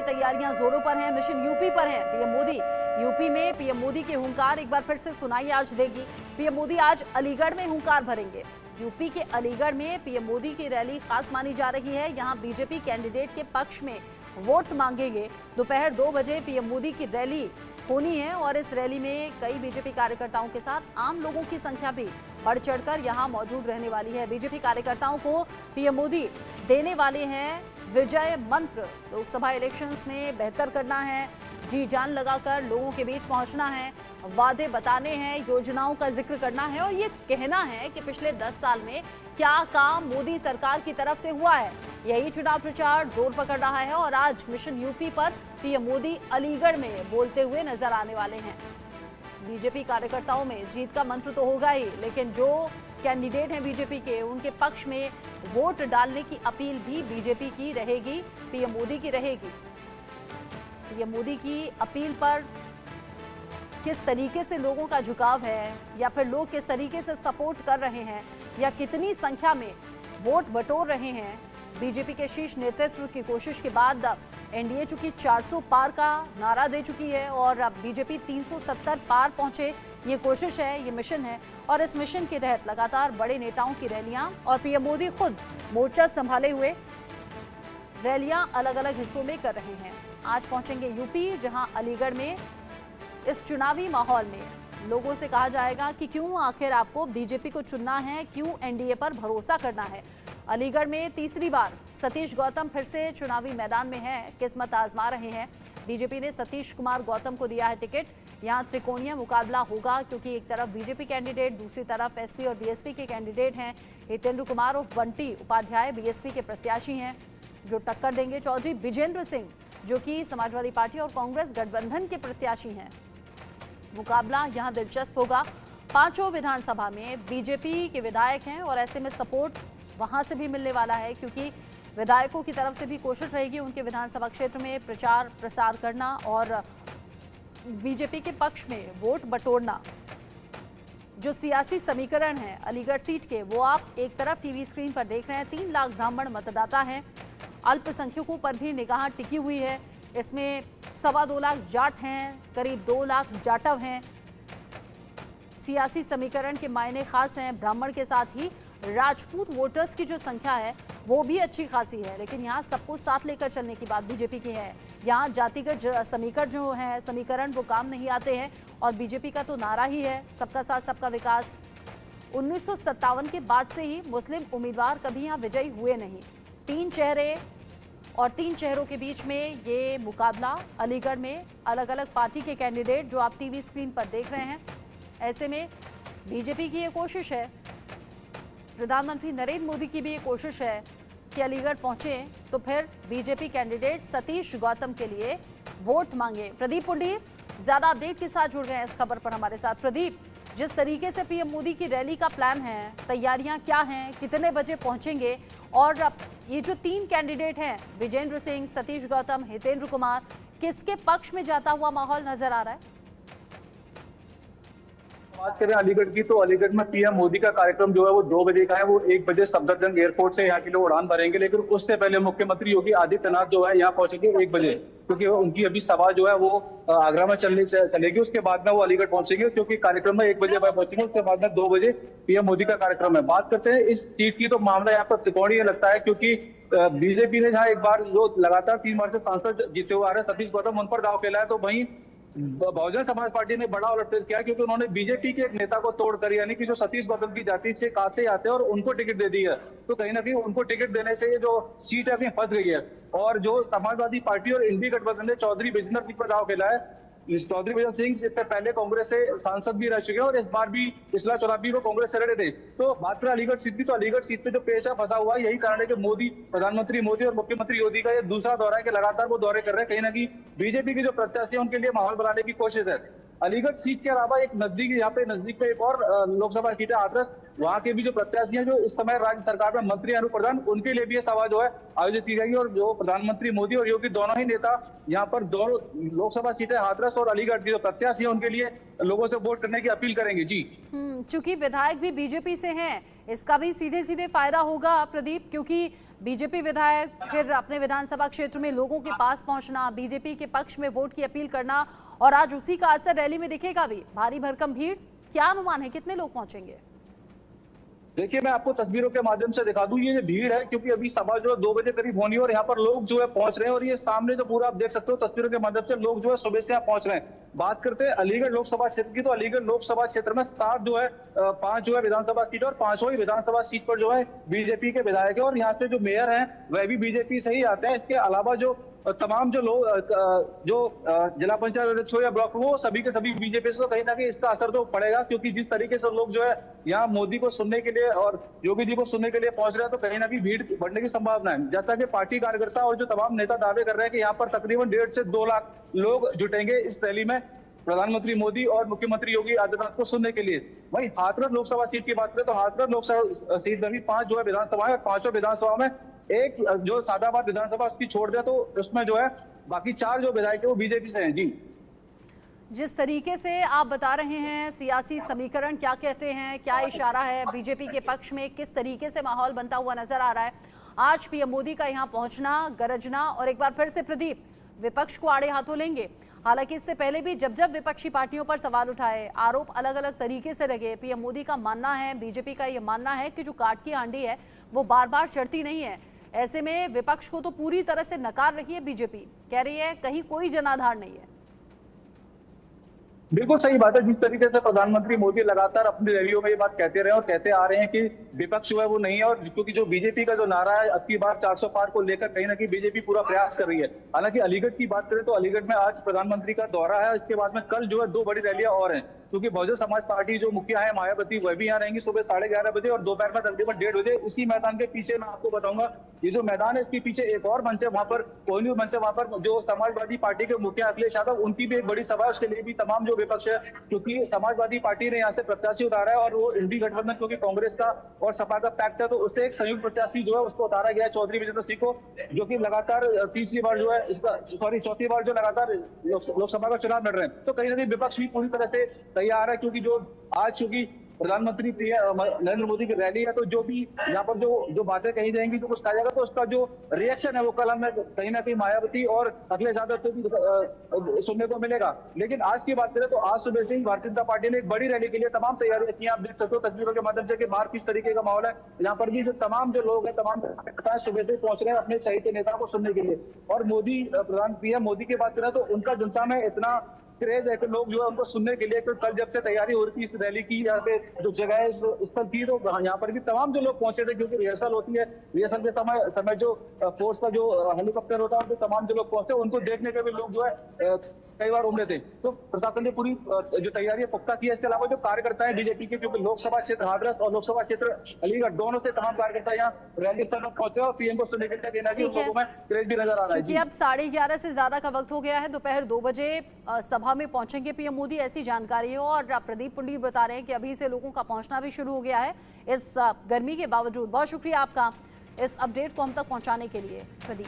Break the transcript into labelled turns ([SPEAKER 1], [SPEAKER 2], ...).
[SPEAKER 1] की तैयारियां जोरों पर हैं। मिशन यूपी पर है पीएम मोदी। यूपी में पीएम मोदी की हुंकार एक बार फिर से सुनाई आज देगी। पीएम मोदी आज अलीगढ़ में हुंकार भरेंगे। यूपी के अलीगढ़ में पीएम मोदी की रैली खास मानी जा रही है। यहां बीजेपी कैंडिडेट के पक्ष में वोट मांगेंगे। दोपहर 2 बजे पीएम मोदी की रैली होनी है और इस रैली में कई बीजेपी कार्यकर्ताओं के साथ आम लोगों की संख्या भी बढ़ चढ़कर यहां मौजूद रहने वाली है। बीजेपी कार्यकर्ताओं को पीएम मोदी देने वाले हैं विजय मंत्र। लोकसभा इलेक्शंस में बेहतर करना है, जी जान लगाकर लोगों के बीच पहुंचना है, वादे बताने हैं, योजनाओं का जिक्र करना है और ये कहना है कि पिछले 10 साल में क्या काम मोदी सरकार की तरफ से हुआ है। यही चुनाव प्रचार जोर पकड़ रहा है और आज मिशन यूपी पर पीएम मोदी अलीगढ़ में बोलते हुए नजर आने वाले हैं। बीजेपी कार्यकर्ताओं में जीत का मंत्र तो होगा ही, लेकिन जो कैंडिडेट हैं बीजेपी के, उनके पक्ष में वोट डालने की अपील भी बीजेपी की रहेगी, पीएम मोदी की रहेगी। पीएम मोदी की अपील पर किस तरीके से लोगों का झुकाव है या फिर लोग किस तरीके से सपोर्ट कर रहे हैं या कितनी संख्या में वोट बटोर रहे हैं, बीजेपी के शीर्ष नेतृत्व की कोशिश के बाद एनडीए चूंकि 400 पार का नारा दे चुकी है और अब बीजेपी 370 पार पहुंचे, ये कोशिश है, ये मिशन है और इस मिशन के तहत लगातार बड़े नेताओं की रैलियां और पीएम मोदी खुद मोर्चा संभाले हुए रैलियां अलग अलग हिस्सों में कर रहे हैं। आज पहुंचेंगे यूपी, जहां अलीगढ़ में इस चुनावी माहौल में लोगों से कहा जाएगा कि क्यों आखिर आपको बीजेपी को चुनना है, क्यों एनडीए पर भरोसा करना है। अलीगढ़ में तीसरी बार सतीश गौतम फिर से चुनावी मैदान में हैं, किस्मत आजमा रहे हैं। बीजेपी ने सतीश कुमार गौतम को दिया है टिकट। यहां त्रिकोणीय मुकाबला होगा क्योंकि एक तरफ बीजेपी कैंडिडेट, दूसरी तरफ एसपी और बीएसपी के कैंडिडेट हैं। हितेंद्र कुमार और बंटी उपाध्याय बीएसपी के प्रत्याशी हैं जो टक्कर देंगे। चौधरी विजेंद्र सिंह जो कि समाजवादी पार्टी और कांग्रेस गठबंधन के प्रत्याशी हैं। मुकाबला यहां दिलचस्प होगा। पांचों विधानसभा में बीजेपी के विधायक हैं और ऐसे में सपोर्ट वहां से भी मिलने वाला है क्योंकि विधायकों की तरफ से भी कोशिश रहेगी उनके विधानसभा क्षेत्र में प्रचार प्रसार करना और बीजेपी के पक्ष में वोट बटोरना। जो सियासी समीकरण है अलीगढ़ सीट के, वो आप एक तरफ टीवी स्क्रीन पर देख रहे हैं। 3 लाख ब्राह्मण मतदाता हैं। अल्पसंख्यकों पर भी निगाह टिकी हुई है। इसमें 2.25 लाख जाट हैं, करीब 2 लाख जाटव हैं। सियासी समीकरण के मायने खास हैं। ब्राह्मण के साथ ही राजपूत वोटर्स की जो संख्या है वो भी अच्छी खासी है, लेकिन यहाँ सबको साथ लेकर चलने की बात बीजेपी की है। यहाँ जातिगत समीकरण वो काम नहीं आते हैं और बीजेपी का तो नारा ही है सबका साथ सबका विकास। 1957 के बाद से ही मुस्लिम उम्मीदवार कभी यहाँ विजयी हुए नहीं। 3 चेहरे और 3 चेहरों के बीच में ये मुकाबला अलीगढ़ में अलग अलग पार्टी के कैंडिडेट जो आप टीवी स्क्रीन पर देख रहे हैं। ऐसे में बीजेपी की ये कोशिश है, प्रधानमंत्री नरेंद्र मोदी की भी ये कोशिश है कि अलीगढ़ पहुंचे तो फिर बीजेपी कैंडिडेट सतीश गौतम के लिए वोट मांगे। प्रदीप पुंडीर ज्यादा अपडेट के साथ जुड़ गए हैं इस खबर पर हमारे साथ। प्रदीप, जिस तरीके से पीएम मोदी की रैली का प्लान है, तैयारियां क्या हैं, कितने बजे पहुंचेंगे और ये जो 3 कैंडिडेट हैं विजेंद्र सिंह, सतीश गौतम, हितेंद्र कुमार, किसके पक्ष में जाता हुआ माहौल नजर आ रहा है?
[SPEAKER 2] बात करें अलीगढ़ की तो अलीगढ़ में पीएम मोदी का कार्यक्रम जो है वो 2 बजे का है। वो 1 बजे सफदरजंग एयरपोर्ट से यहाँ के लोग उड़ान भरेंगे, लेकिन उससे पहले मुख्यमंत्री योगी आदित्यनाथ जो है यहाँ पहुंचेंगे 1 बजे, क्योंकि उनकी अभी सभा जो है वो आगरा में चलेगी। उसके बाद में वो अलीगढ़ पहुंचेंगे क्योंकि कार्यक्रम में 1 बजे पहुंचेंगे। उसके बाद में 2 बजे पीएम मोदी का कार्यक्रम है। बात करते हैं इस सीट की तो मामला यहाँ पर त्रिकोणीय लगता है क्योंकि बीजेपी ने जहाँ एक बार जो लगातार 3 बार से सांसद जीते हुए आ रहे सतीश गौतम, उन पर दाव खेला है, तो वहीं बहुजन समाज पार्टी ने बड़ा उलटफेर किया क्योंकि उन्होंने बीजेपी के एक नेता को तोड़कर, यानी कि जो सतीश गौतम की जाति से कहां से आते हैं और उनको टिकट दे दी है। तो कहीं ना कहीं उनको टिकट देने से ये जो सीट है अभी फंस गई है। और जो समाजवादी पार्टी और इंडी गठबंधन ने चौधरी विजेंद्र सिंह पर दाव खेला है। चौधरी विजेंद्र सिंह इससे पहले कांग्रेस से सांसद भी रह चुके हैं और इस बार भी पिछला चुनाव भी वो कांग्रेस से लड़े थे। तो बात करें अलीगढ़ सीट की तो अलीगढ़ सीट पे जो पेशा फंसा हुआ है, यही कारण है कि मोदी, प्रधानमंत्री मोदी और मुख्यमंत्री योगी का ये दूसरा दौरा है कि लगातार वो दौरे कर रहे हैं। कहीं ना कहीं बीजेपी के जो प्रत्याशी है उनके लिए माहौल बनाने की कोशिश है। अलीगढ़ सीट के अलावा एक नजदीक, यहाँ पे नजदीक में एक और लोकसभा सीट है हाथरस, वहां के भी जो प्रत्याशी हैं जो इस समय राज्य सरकार में मंत्री अनूप प्रधान, उनके लिए भी ये सभा जो है आयोजित की जाएगी। और जो प्रधानमंत्री मोदी और योगी दोनों ही नेता यहाँ पर दोनों लोकसभा सीटें हाथरस और अलीगढ़ की जो प्रत्याशी है उनके लिए लोगों से वोट करने की अपील करेंगे। जी,
[SPEAKER 1] चूंकि विधायक भी बीजेपी से हैं, इसका भी सीधे सीधे फायदा होगा प्रदीप, क्योंकि बीजेपी विधायक फिर अपने विधानसभा क्षेत्र में लोगों के पास पहुंचना, बीजेपी के पक्ष में वोट की अपील करना और आज उसी का असर रैली में दिखेगा भी। भारी भरकम भीड़, क्या अनुमान है कितने लोग पहुंचेंगे?
[SPEAKER 2] देखिए, मैं आपको तस्वीरों के माध्यम से दिखा दूं, ये जो भीड़ है, क्योंकि अभी सभा जो है 2 बजे करीब होनी है और यहाँ पर लोग जो है पहुंच रहे हैं और ये सामने जो पूरा आप देख सकते हो तस्वीरों के माध्यम से लोग जो है सुबह से यहाँ पहुंच रहे हैं। बात करते हैं अलीगढ़ लोकसभा क्षेत्र की, तो अलीगढ़ लोकसभा क्षेत्र में 7 जो है 5 जो है विधानसभा सीट और 5वीं विधानसभा सीट पर जो है बीजेपी के विधायक है और यहाँ से जो मेयर है वह भी बीजेपी से ही आते हैं। इसके अलावा जो तमाम जो लोग जो जिला पंचायत अध्यक्ष हो या ब्लॉक हो, सभी के सभी बीजेपी से, तो कहीं ना कहीं इसका असर तो पड़ेगा, क्योंकि जिस तरीके से लोग जो है यहाँ मोदी को सुनने के लिए और योगी जी को सुनने के लिए पहुंच रहे हैं, तो कहीं ना कहीं भीड़ बढ़ने की संभावना है। जैसा कि पार्टी कार्यकर्ता और जो तमाम नेता दावे कर रहे हैं कि यहाँ पर तकरीबन 1.5 से 2 लाख लोग जुटेंगे इस रैली में प्रधानमंत्री मोदी और मुख्यमंत्री योगी आदित्यनाथ को सुनने के लिए। वहीं हाथरस लोकसभा सीट की बात करें तो हाथरस लोकसभा सीट में भी 5 जो है विधानसभा है और 5 विधानसभा में एक जो सादाबाद विधानसभा उसकी छोड़ दिया, तो उसमें जो है बाकी 4 जो विधायक है वो बीजेपी से हैं। जी,
[SPEAKER 1] जिस तरीके से आप बता रहे हैं, सियासी समीकरण क्या कहते हैं, क्या इशारा है बीजेपी के पक्ष में, किस तरीके से माहौल बनता हुआ नजर आ रहा है। आज पीएम मोदी का यहाँ पहुंचना, गरजना और एक बार फिर से प्रदीप विपक्ष को आड़े हाथों लेंगे। हालांकि इससे पहले भी जब जब विपक्षी पार्टियों पर सवाल उठाए, आरोप अलग अलग तरीके से लगे, पीएम मोदी का मानना है, बीजेपी का यह मानना है कि जो काट की आंडी है वो बार बार चढ़ती नहीं है। ऐसे में विपक्ष को तो पूरी तरह से नकार रही है बीजेपी, कह रही है कहीं कोई जनाधार नहीं है।
[SPEAKER 2] बिल्कुल सही बात है। जिस तरीके से प्रधानमंत्री मोदी लगातार अपनी रैलियों में ये बात कहते रहे और कहते आ रहे हैं कि विपक्ष जो है वो नहीं है, और क्योंकि जो बीजेपी का जो नारा है अब की बार 400 पार को लेकर कहीं ना कहीं बीजेपी पूरा प्रयास कर रही है। हालांकि अलीगढ़ की बात करें तो अलीगढ़ में आज प्रधानमंत्री का दौरा है, इसके बाद में कल जो है 2 बड़ी रैलियां और हैं, क्योंकि बहुजन समाज पार्टी जो मुखिया है मायावती वह भी यहाँ रहेंगी सुबह 11:30 बजे और दोपहर में तकरीबन 1:30 बजे। इसी मैदान के पीछे मैं आपको बताऊंगा, ये जो मैदान है इसके पीछे एक और मंच है, वहां पर कोहिनूर मंच है, वहां पर जो समाजवादी पार्टी के मुखिया अखिलेश यादव उनकी भी एक बड़ी सभा है। उसके लिए भी तमाम जो विपक्ष है, क्योंकि समाजवादी पार्टी ने यहाँ से प्रत्याशी उतारा है और वो इंडी गठबंधन क्योंकि कांग्रेस का और सपा का पैक्ट है, तो उससे एक संयुक्त प्रत्याशी जो है उसको उतारा गया है चौधरी विजेंद्र सिंह को, जो कि लगातार तीसरी बार जो है चौथी बार जो लगातार लोकसभा का चुनाव लड़ रहे हैं। तो कहीं ना कहीं विपक्ष भी पूरी तरह से तैयार है, क्योंकि जो आज क्योंकि प्रधानमंत्री नरेंद्र मोदी की रैली है, तो जो भी यहाँ पर जो बातें कही जाएंगी, जो कुछ कहा जाएगा, तो उसका जो रिएक्शन है वो कल हमें कहीं ना कहीं मायावती और अखिलेश यादव से भी सुनने को मिलेगा। लेकिन आज की बात करें तो आज सुबह से ही भारतीय जनता पार्टी ने एक बड़ी रैली के लिए तमाम तैयारियां की। आप देख सकते हो तस्वीरों के माध्यम से कि बाहर किस तरीके का माहौल है। यहाँ पर भी जो तमाम जो लोग हैं, तमाम सुबह से पहुंच रहे हैं अपने चहेते नेता को सुनने के लिए। और मोदी पीएम मोदी की बात करें तो उनका जनता में इतना क्रेज है कि लोग जो है उनको सुनने के लिए, कल जब से तैयारी हो रही थी इस रैली की, यहाँ पे जो जगह है स्थल थी, तो यहाँ पर भी तमाम जो लोग पहुंचे थे, क्योंकि रिहर्सल होती है, रिहर्सल के समय जो फोर्स का जो हेलीकॉप्टर होता है तो तमाम जो लोग पहुंचते उनको देखने के भी लोग जो है कई बार उमड़े थे। तो प्रशासन ने पूरी जो तैयारी पुख्ता की है। इसके अलावा जो कार्यकर्ता है बीजेपी के, क्योंकि लोकसभा क्षेत्र हाथरस और लोकसभा क्षेत्र अलीगढ़ दोनों से तमाम कार्यकर्ता यहाँ रैली स्थल पर पहुंचे और पीएम को सुनने के लिए देना लोगों में क्रेज भी नजर आ रहा है।
[SPEAKER 1] क्योंकि अब 11:30 से ज्यादा का वक्त हो गया है, दोपहर 2 बजे सभा में पहुंचेंगे पीएम मोदी, ऐसी जानकारी है। और प्रदीप पुंडीर बता रहे हैं कि अभी से लोगों का पहुंचना भी शुरू हो गया है इस गर्मी के बावजूद। बहुत शुक्रिया आपका इस अपडेट को हम तक पहुंचाने के लिए प्रदीप।